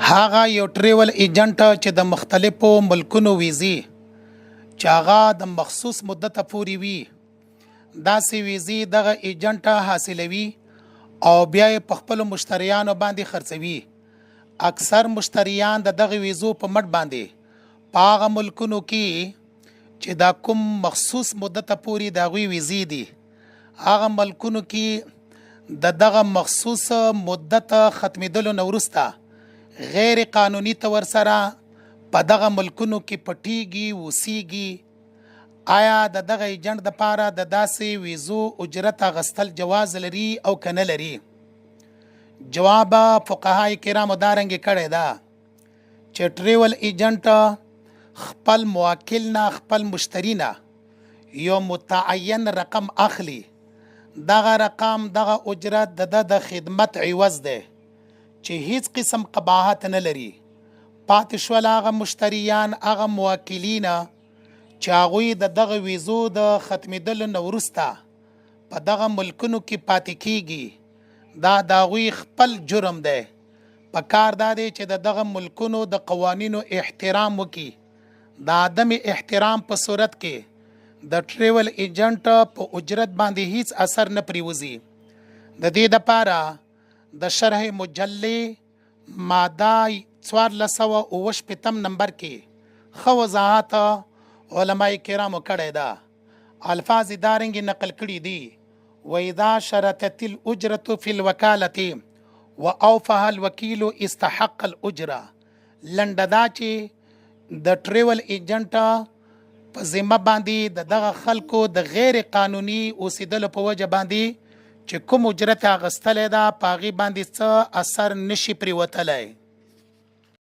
هغه یو ټریول ایجنټ چې د مختلفو ملکونو ویزې چې هغه د مخصوص مدته پورې وي داسې ویزې دغه ایجنټ حاصلوي او بیا یې په خپلو مشتریانو باندې خرڅوي. اکثر مشتریان د دغه ویزو په مټ باندې په هغه ملکونو کې چې دا کوم مخصوص مدته پورې د هغوی ویزې دي هغه ملکونو کې د دغه مخصوص مدت ختمېدلو نه وروسته غیر قانوني طور سره په دغه ملکونو کې پټیږي اوسیږي. آیا د دغه ایجنټ دپاره د داسې ویزو اجرت اخیستل جواز لري او که نه لري؟ جواب فقهای کرامو دا رنګې کړی ده چې ټریول ایجنټ خپل موکل نه خپل مشتری نه یو متعین رقم اخلي. دغه رقم دغه اجرت د خدمت عوض دی چې هیڅ قسم قباحت نه لري. پاتې شول هغه مشتریان هغه موکلین چې هغوی د دغه ویزو د ختمېدلو نه وروسته په دغه ملکونو کې پاتې کیږي دا د هغوی خپل جرم دی. په کار دا دی چې د دغه ملکونو د قوانینو احترام وکړي. د عدم احترام په صورت کې د ټریول ایجنټ په اجرت باندې هیڅ اثر نه پریوزي. د دې دپاره د شرح مجلې ماده 1469 نمبر کې ښه وضاحت علماء کرامو کړی ده. الفاظ یې دارنګې نقل کړي دي: وإذا شرطت الأجرة في الوکالة وأوفاها الوکیل استحق الأجرة. لنډه دا چې د ټریول ایجنټ په ذمه باندې د دغه خلکو د غیر قانوني اوسېدلو په وجه باندې چې کوم اجرت اخیستلی ده په هغې باندې څه اثر نشي پرېوتلی.